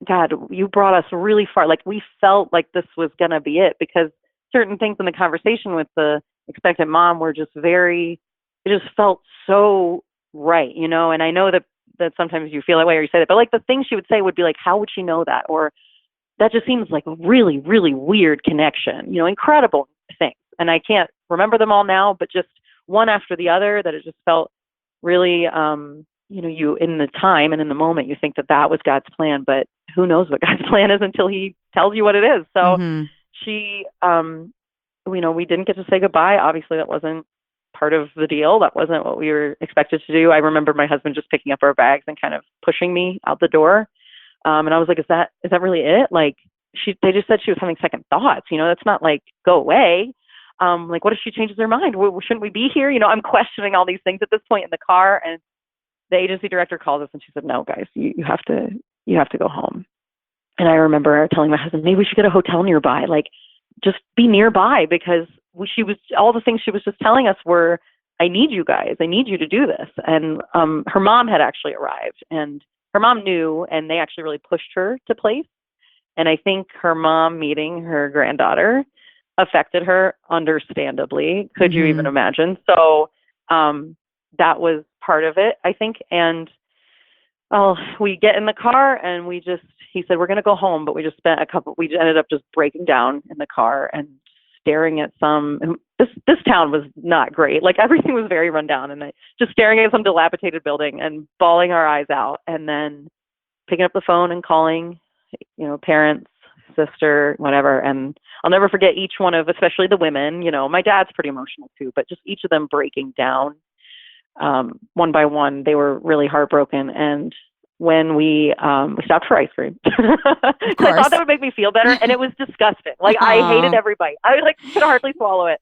God, you brought us really far. Like, we felt like this was going to be it, because certain things in the conversation with the expectant mom were just it just felt so right, and I know that sometimes you feel that way or you say that, but like the things she would say would be like, how would she know that? Or that just seems like a really, really weird connection, incredible things. And I can't remember them all now, but just one after the other, that it just felt really, you in the time and in the moment, you think that was God's plan, but who knows what God's plan is until he tells you what it is. So she, we didn't get to say goodbye. Obviously, that wasn't part of the deal. That wasn't what we were expected to do. I remember my husband just picking up our bags and kind of pushing me out the door. And I was like, is that really it? Like, they just said she was having second thoughts. That's not like, go away. Like, what if she changes her mind? Shouldn't we be here? I'm questioning all these things at this point in the car. And the agency director called us and she said, no, guys, you have to go home. And I remember telling my husband, maybe we should get a hotel nearby, like just be nearby, because all the things she was just telling us were, I need you guys. I need you to do this. And her mom had actually arrived, and her mom knew, and they actually really pushed her to place. And I think her mom meeting her granddaughter affected her, understandably. Could you even imagine? So that was part of it, I think. And we get in the car and he said, we're going to go home, but we ended up just breaking down in the car and staring at this town was not great. Like everything was very run down, and just staring at some dilapidated building and bawling our eyes out, and then picking up the phone and calling, parents, sister, whatever. And I'll never forget each one of, especially the women, my dad's pretty emotional too, but just each of them breaking down one by one. They were really heartbroken. And when we stopped for ice cream, I thought that would make me feel better, and it was disgusting. Like I hated every bite. I could hardly swallow it.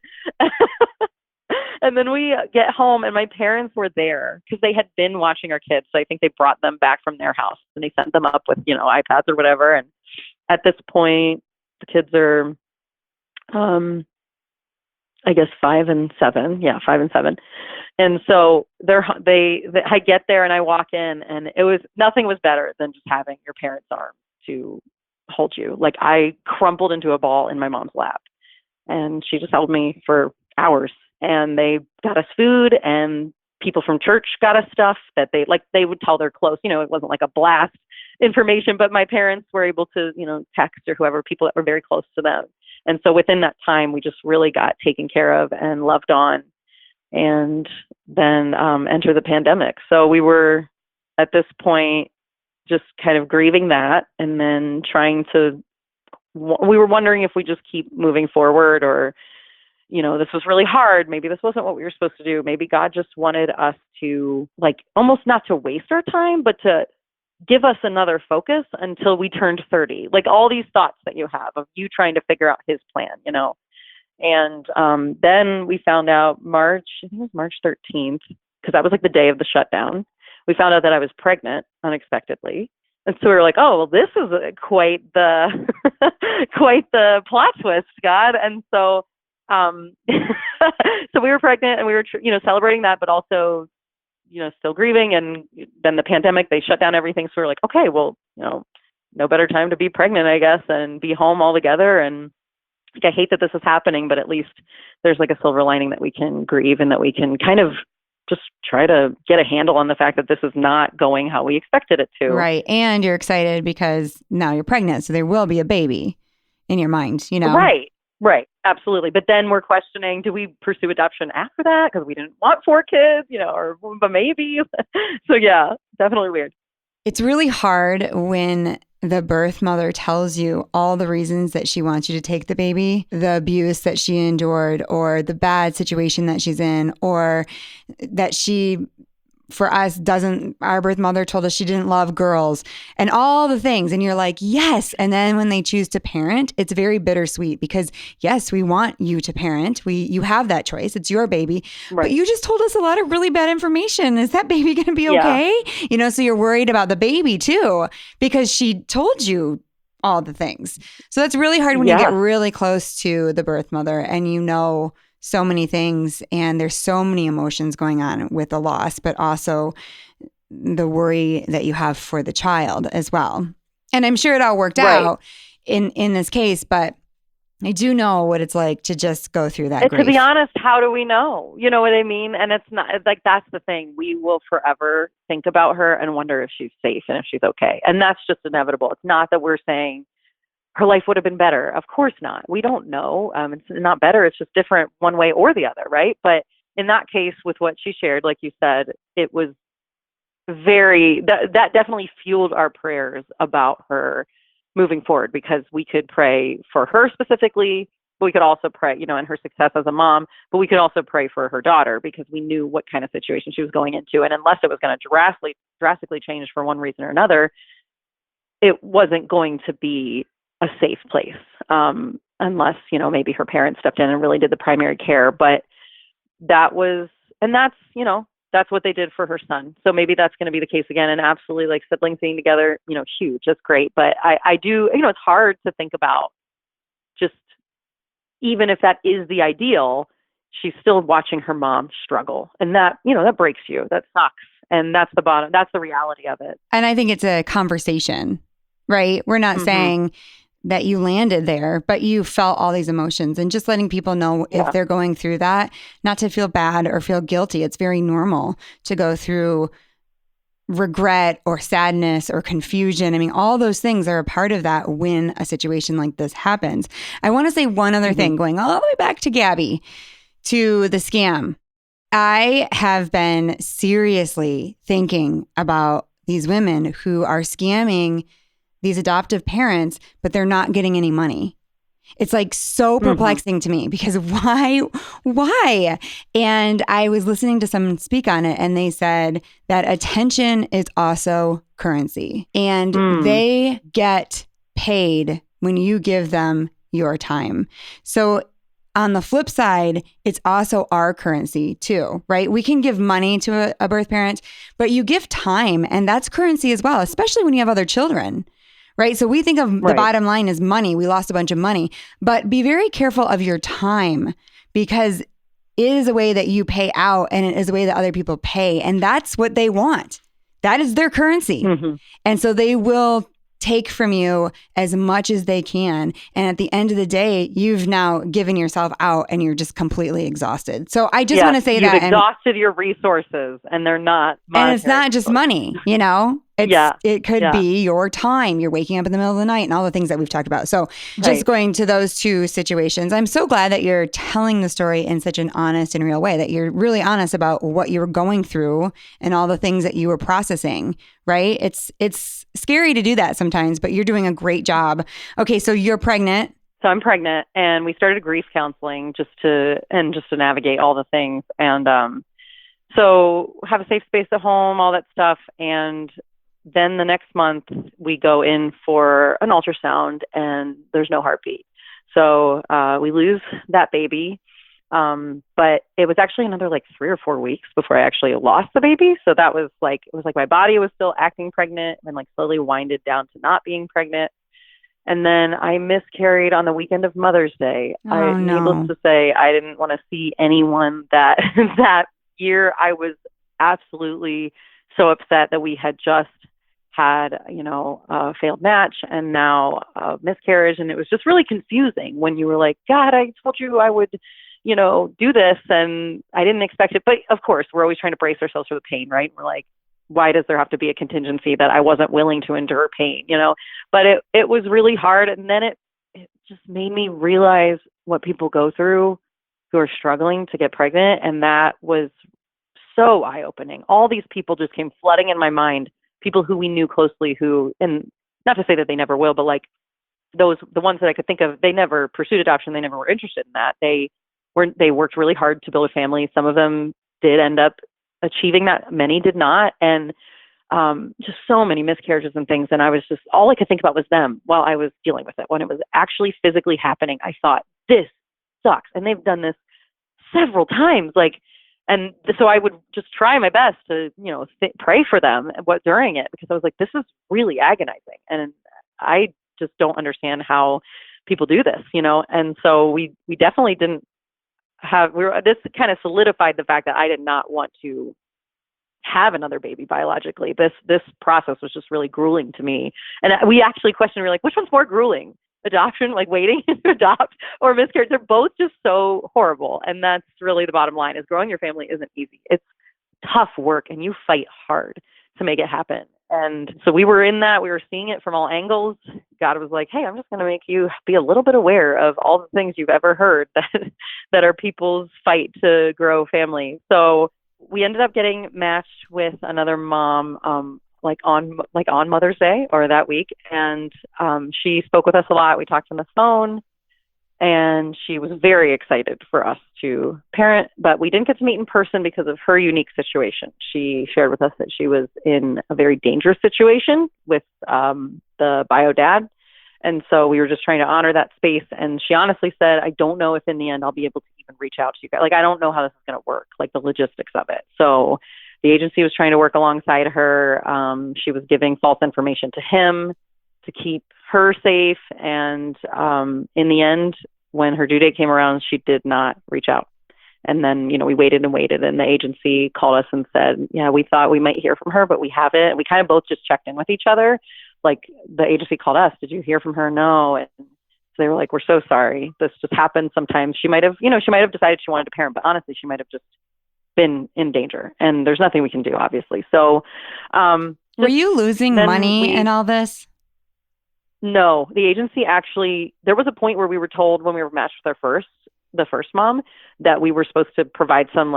And then we get home, and my parents were there because they had been watching our kids. So I think they brought them back from their house, and they sent them up with iPads or whatever. And at this point, the kids are, I guess 5 and 7. Yeah, 5 and 7. And so I get there and I walk in, and nothing was better than just having your parents' arms to hold you. Like I crumpled into a ball in my mom's lap, and she just held me for hours. And they got us food, and people from church got us stuff that they would tell their close, it wasn't like a blast information, but my parents were able to, text or whoever, people that were very close to them. And so within that time, we just really got taken care of and loved on. And then enter the pandemic. So we were at this point just kind of grieving that, and then we were wondering if we just keep moving forward, or, this was really hard. Maybe this wasn't what we were supposed to do. Maybe God just wanted us to almost not to waste our time, but to give us another focus until we turned 30. Like all these thoughts that you have of you trying to figure out his plan, And then we found out I think it was March 13th, because that was the day of the shutdown. We found out that I was pregnant unexpectedly. And so we were like, oh, well, this is quite the plot twist, God. And so, so we were pregnant, and we were, celebrating that, but also, still grieving. And then the pandemic, they shut down everything. So we were like, okay, well, no better time to be pregnant, I guess, and be home all together. And I hate that this is happening, but at least there's a silver lining that we can grieve, and that we can kind of just try to get a handle on the fact that this is not going how we expected it to. Right. And you're excited because now you're pregnant. So there will be a baby in your mind, Right. Absolutely. But then we're questioning, do we pursue adoption after that? Because we didn't want 4 kids, but maybe. So yeah, definitely weird. It's really hard when the birth mother tells you all the reasons that she wants you to take the baby, the abuse that she endured, or the bad situation that she's in, or that our birth mother told us she didn't love girls, and all the things. And you're like, yes. And then when they choose to parent, it's very bittersweet, because yes, we want you to parent. You have that choice. It's your baby. Right. But you just told us a lot of really bad information. Is that baby going to be okay? Yeah. So you're worried about the baby too, because she told you all the things. So that's really hard when you get really close to the birth mother, and so many things, and there's so many emotions going on with the loss, but also the worry that you have for the child as well. And I'm sure it all worked out in this case, but I do know what it's like to just go through that grief. To be honest, how do we know? You know what I mean? And it's not that's the thing. We will forever think about her and wonder if she's safe and if she's okay. And that's just inevitable. It's not that we're saying her life would have been better. Of course not. We don't know. It's not better. It's just different one way or the other, right? But in that case, with what she shared, like you said, it was that definitely fueled our prayers about her moving forward, because we could pray for her specifically, but we could also pray, and her success as a mom, but we could also pray for her daughter, because we knew what kind of situation she was going into. And unless it was going to drastically change for one reason or another, it wasn't going to be a safe place, unless, maybe her parents stepped in and really did the primary care. But that's, that's what they did for her son. So maybe that's going to be the case again. And absolutely, like, siblings being together, huge. That's great. But I do, it's hard to think about, just even if that is the ideal, she's still watching her mom struggle. And that, that breaks you. That sucks. And that's the reality of it. And I think it's a conversation, right? We're not saying that you landed there, but you felt all these emotions, and just letting people know if they're going through that, not to feel bad or feel guilty. It's very normal to go through regret or sadness or confusion. I mean, all those things are a part of that when a situation like this happens. I want to say one other thing, going all the way back to Gabby, to the scam. I have been seriously thinking about these women who are scamming these adoptive parents, but they're not getting any money. It's like so perplexing to me, because why? And I was listening to someone speak on it, and they said that attention is also currency, and they get paid when you give them your time. So on the flip side, it's also our currency too, right? We can give money to a birth parent, but you give time, and that's currency as well, especially when you have other children. Right. So we think of the bottom line as money. We lost a bunch of money, but be very careful of your time, because it is a way that you pay out, and it is a way that other people pay. And that's what they want. That is their currency. And so they will take from you as much as they can. And at the end of the day, you've now given yourself out, and you're just completely exhausted. So I just want to say you've that. Exhausted your resources, and they're not monetary. And it's not just money, It could be your time. You're waking up in the middle of the night and all the things that we've talked about. So just going to those two situations, I'm so glad that you're telling the story in such an honest and real way, that you're really honest about what you were going through and all the things that you were processing, right? It's scary to do that sometimes, but you're doing a great job. Okay, so you're pregnant. So I'm pregnant, and we started grief counseling just to navigate all the things. And so have a safe space at home, all that stuff. And then the next month we go in for an ultrasound, and there's no heartbeat. So we lose that baby. But it was actually another 3 or 4 weeks before I actually lost the baby. So that was it was like my body was still acting pregnant, and slowly winded down to not being pregnant. And then I miscarried on the weekend of Mother's Day. Needless to say, I didn't want to see anyone that year. I was absolutely so upset that we had just had, a failed match, and now a miscarriage. And it was just really confusing when you were like, God, I told you I would, do this, and I didn't expect it. But of course, we're always trying to brace ourselves for the pain, right? We're like, why does there have to be a contingency that I wasn't willing to endure pain, But it was really hard. And then it just made me realize what people go through who are struggling to get pregnant. And that was so eye-opening. All these people just came flooding in my mind, people who we knew closely, who, and not to say that they never will, but the ones that I could think of, they never pursued adoption. They never were interested in that. They worked really hard to build a family. Some of them did end up achieving that. Many did not. And just so many miscarriages and things. And I was just, all I could think about was them while I was dealing with it. When it was actually physically happening, I thought, this sucks. And they've done this several times. And so I would just try my best to, pray for them during it, because I was like, this is really agonizing. And I just don't understand how people do this, And so we definitely didn't this kind of solidified the fact that I did not want to have another baby biologically. This process was just really grueling to me. And we actually questioned, we were like, which one's more grueling? Adoption, waiting to adopt, or miscarriage? They're both just so horrible. And that's really the bottom line, is growing your family isn't easy. It's tough work, and you fight hard to make it happen. And so we were in that, we were seeing it from all angles. God was like, hey, I'm just going to make you be a little bit aware of all the things you've ever heard that are people's fight to grow family. So we ended up getting matched with another mom, on Mother's Day or that week. And she spoke with us a lot. We talked on the phone, and she was very excited for us to parent, but we didn't get to meet in person because of her unique situation. She shared with us that she was in a very dangerous situation with the bio dad. And so we were just trying to honor that space. And she honestly said, I don't know if in the end I'll be able to even reach out to you guys. Like, I don't know how this is going to work, like the logistics of it. So the agency was trying to work alongside her. She was giving false information to him to keep her safe. And in the end, when her due date came around, she did not reach out. And then, we waited and waited, and the agency called us and said, yeah, we thought we might hear from her, but we haven't. We kind of both just checked in with each other. Like, the agency called us, did you hear from her? No. And so they were like, we're so sorry. This just happened sometimes. She might have, she might have decided she wanted to parent, but honestly, she might have just been in danger, and there's nothing we can do, obviously. So, were you losing money in all this? No, the agency actually, there was a point where we were told when we were matched with the first mom, that we were supposed to provide some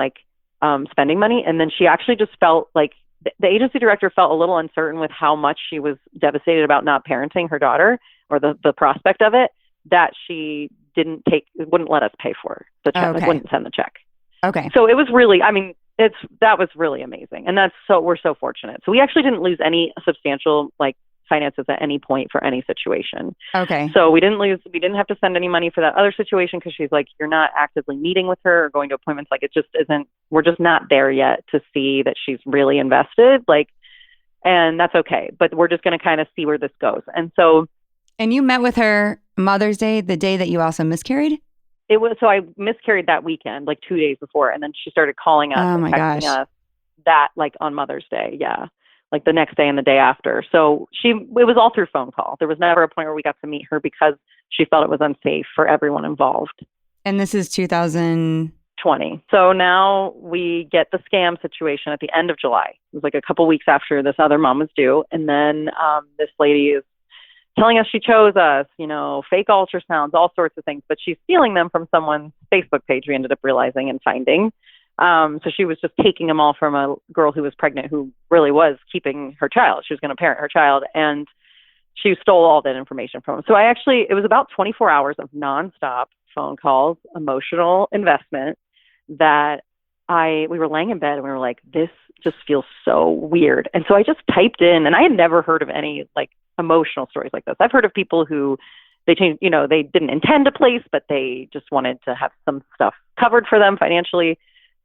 spending money. And then she actually just felt like the agency director felt a little uncertain with how much she was devastated about not parenting her daughter, or the prospect of it, that she wouldn't let us pay for the check, wouldn't send the check. Okay. So it was really, that was really amazing. And we're so fortunate. So we actually didn't lose any substantial finances at any point for any situation. Okay. So we didn't have to send any money for that other situation, because she's like, you're not actively meeting with her or going to appointments. Like, it just isn't, we're just not there yet to see that she's really invested. And that's okay. But we're just going to kind of see where this goes. And you met with her Mother's Day, the day that you also miscarried? So I miscarried that weekend, 2 days before. And then she started calling us and texting us that on Mother's Day. Yeah. The next day and the day after. So it was all through phone call. There was never a point where we got to meet her because she felt it was unsafe for everyone involved. And this is 2020. So now we get the scam situation at the end of July. It was a couple weeks after this other mom was due. And then this lady is telling us she chose us, fake ultrasounds, all sorts of things, but she's stealing them from someone's Facebook page, we ended up realizing and finding. So she was just taking them all from a girl who was pregnant, who really was keeping her child. She was going to parent her child, and she stole all that information from him. So it was about 24 hours of nonstop phone calls, emotional investment, that we were laying in bed and we were like, this just feels so weird. And so I just typed in, and I had never heard of any emotional stories like this. I've heard of people who they changed, they didn't intend to place, but they just wanted to have some stuff covered for them financially.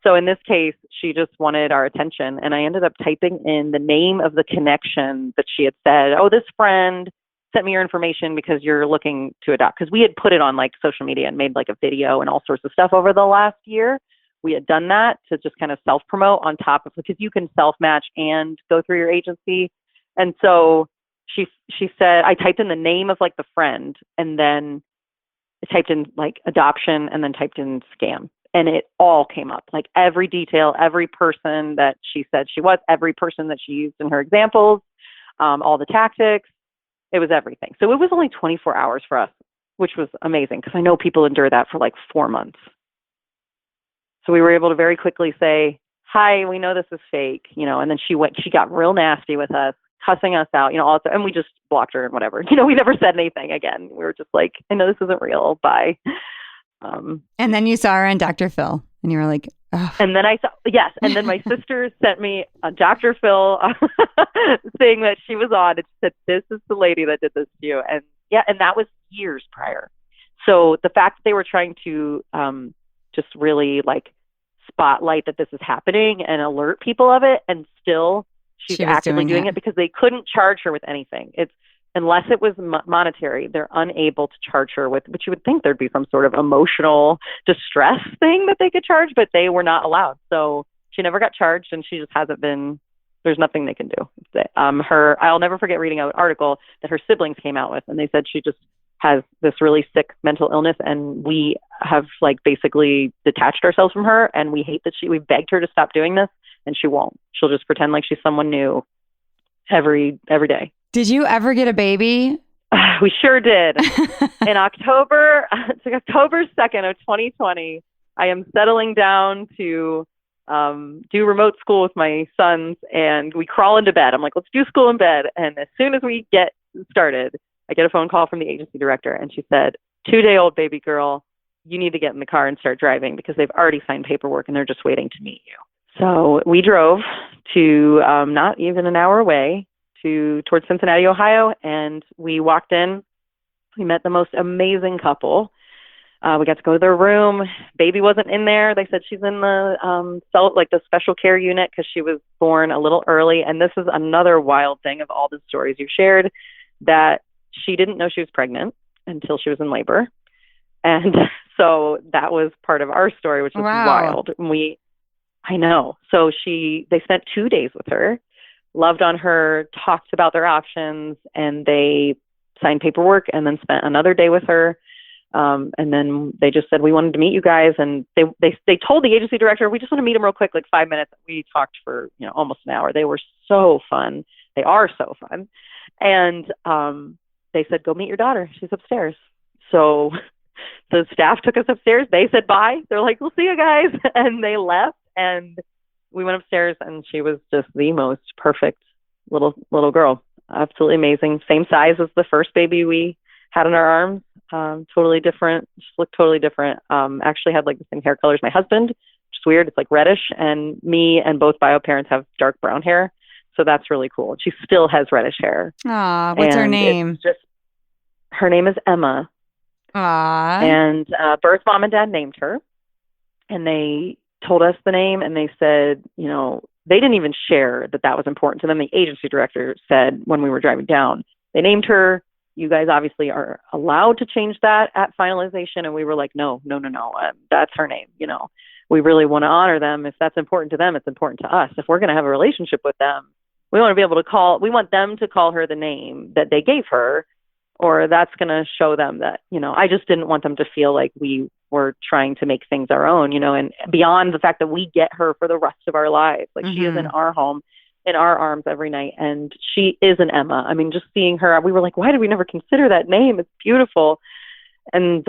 So in this case, she just wanted our attention. And I ended up typing in the name of the connection that she had said, oh, this friend sent me your information because you're looking to adopt. Because we had put it on social media and made a video and all sorts of stuff over the last year. We had done that to just kind of self-promote on top of, because you can self-match and go through your agency. And so she said, I typed in the name of the friend, and then I typed in adoption, and then typed in scam. And it all came up, every detail, every person that she said she was, every person that she used in her examples, all the tactics. It was everything. So it was only 24 hours for us, which was amazing, because I know people endure that for 4 months. So we were able to very quickly say, hi, we know this is fake, and then she got real nasty with us, cussing us out, and we just blocked her and whatever. We never said anything again. We were just like, I know this isn't real. Bye. And then you saw her on Dr. Phil, and you were like, oh. And then and then my sister sent me a Dr. Phil saying that she was on, and she said, this is the lady that did this to you. And and that was years prior. So the fact that they were trying to just really spotlight that this is happening and alert people of it, and still she's actively doing it, because they couldn't charge her with anything. Unless it was monetary, they're unable to charge her with, but you would think there'd be some sort of emotional distress thing that they could charge, but they were not allowed. So she never got charged, and she just hasn't been, there's nothing they can do. I'll never forget reading an article that her siblings came out with, and they said she just has this really sick mental illness, and we have basically detached ourselves from her, and we hate that we begged her to stop doing this, and she won't. She'll just pretend like she's someone new every day. Did you ever get a baby? We sure did. In October 2nd of 2020, I am settling down to do remote school with my sons, and we crawl into bed. I'm like, let's do school in bed. And as soon as we get started, I get a phone call from the agency director, and she said, 2-day-old baby girl, you need to get in the car and start driving, because they've already signed paperwork and they're just waiting to meet you. So we drove to not even an hour away towards Cincinnati, Ohio, and we walked in. We met the most amazing couple. We got to go to their room. Baby wasn't in there. They said she's in the the special care unit because she was born a little early. And this is another wild thing of all the stories you shared, that she didn't know she was pregnant until she was in labor. And so that was part of our story, which was wild. I know. So they spent 2 days with her, loved on her, talked about their options, and they signed paperwork and then spent another day with her. And then they just said, we wanted to meet you guys. And they told the agency director, we just want to meet him real quick, like 5 minutes. We talked for, almost an hour. They were so fun. They are so fun. And they said, go meet your daughter. She's upstairs. So the staff took us upstairs. They said bye. They're like, we'll see you guys. And they left. And we went upstairs, and she was just the most perfect little girl. Absolutely amazing. Same size as the first baby we had in our arms. Totally different. Just looked totally different. Actually had like the same hair color as my husband, which is weird. It's like reddish. And me and both bio parents have dark brown hair. So that's really cool. She still has reddish hair. Aw, what's her name? Her name is Emma. Aw. And birth mom and dad named her. And they told us the name, and they said, they didn't even share that was important to them. The agency director said when we were driving down, they named her. You guys obviously are allowed to change that at finalization. And we were like, no, that's her name. We really want to honor them. If that's important to them, it's important to us. If we're going to have a relationship with them, we want to be able to we want them to call her the name that they gave her, or that's going to show them that, I just didn't want them to feel like we were trying to make things our own, and beyond the fact that we get her for the rest of our lives. Like she is in our home, in our arms every night. And she is an Emma. I mean, just seeing her, we were like, why did we never consider that name? It's beautiful. And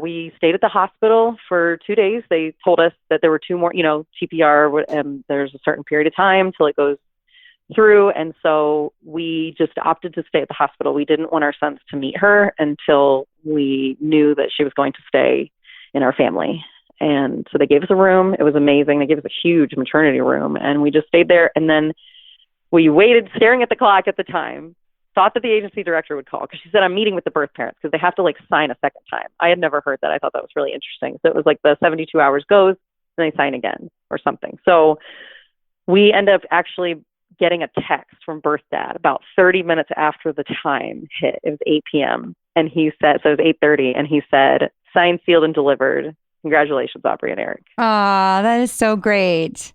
we stayed at the hospital for 2 days. They told us that there were 2 more, TPR, there's a certain period of time till it goes through. And so we just opted to stay at the hospital. We didn't want our sons to meet her until we knew that she was going to stay in our family. And so they gave us a room. It was amazing. They gave us a huge maternity room, and we just stayed there. And then we waited, staring at the clock at the time, thought that the agency director would call, because she said, I'm meeting with the birth parents, because they have to sign a second time. I had never heard that. I thought that was really interesting. So it was like the 72 hours goes, and they sign again or something. So we end up actually getting a text from birth dad about 30 minutes after the time hit. It was 8 p.m. And he said, so it was 8:30, and he said, signed, sealed, and delivered. Congratulations, Aubrey and Eric. Aw, that is so great.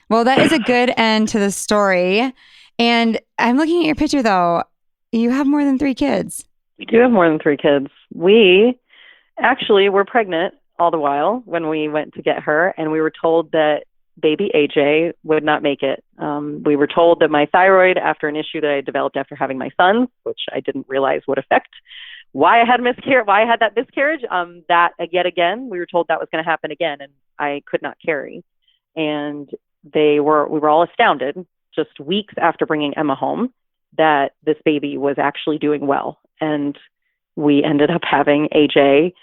Well, that is a good end to the story. And I'm looking at your picture, though. You have more than 3 kids. We do have more than 3 kids. We actually were pregnant all the while when we went to get her, and we were told that baby AJ would not make it. We were told that my thyroid, after an issue that I developed after having my sons, which I didn't realize would affect why I had that miscarriage, that yet again, we were told that was going to happen again, and I could not carry. And we were all astounded just weeks after bringing Emma home that this baby was actually doing well. And we ended up having AJ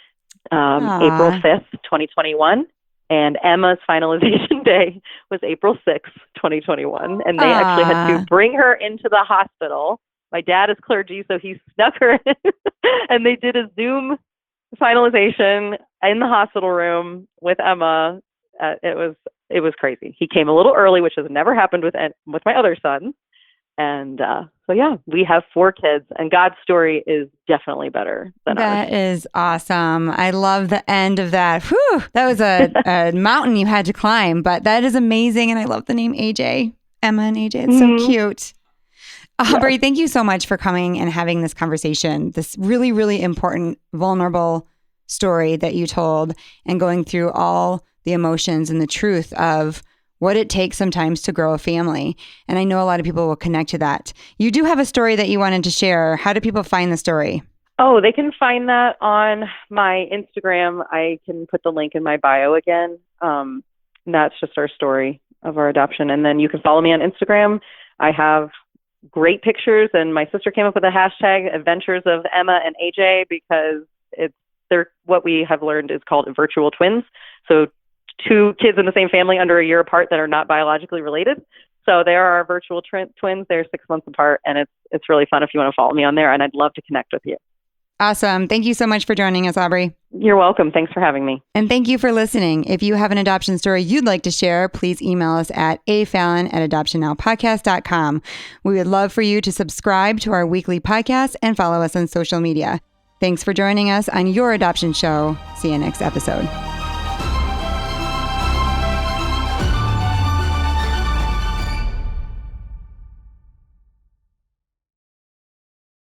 April 5th, 2021. And Emma's finalization day was April 6th, 2021. And they actually had to bring her into the hospital. My dad is clergy, so he snuck her in. And they did a Zoom finalization in the hospital room with Emma. It was crazy. He came a little early, which has never happened with my other son. And so, yeah, we have 4 kids, and God's story is definitely better than ours. That is awesome. I love the end of that. Whew, that was a mountain you had to climb, but that is amazing. And I love the name AJ, Emma and AJ. It's so cute. Aubrey, thank you so much for coming and having this conversation, this really, really important, vulnerable story that you told, and going through all the emotions and the truth of what it takes sometimes to grow a family. And I know a lot of people will connect to that. You do have a story that you wanted to share. How do people find the story? Oh, they can find that on my Instagram. I can put the link in my bio again. That's just our story of our adoption. And then you can follow me on Instagram. I have great pictures, and my sister came up with a hashtag, Adventures of Emma and AJ, because they're what we have learned is called virtual twins. So 2 kids in the same family under a year apart that are not biologically related. So they are our virtual twins. They're 6 months apart, and it's really fun if you want to follow me on there, and I'd love to connect with you. Awesome. Thank you so much for joining us, Aubrey. You're welcome. Thanks for having me. And thank you for listening. If you have an adoption story you'd like to share, please email us at afallon@adoptionnowpodcast.com. We would love for you to subscribe to our weekly podcast and follow us on social media. Thanks for joining us on your adoption show. See you next episode.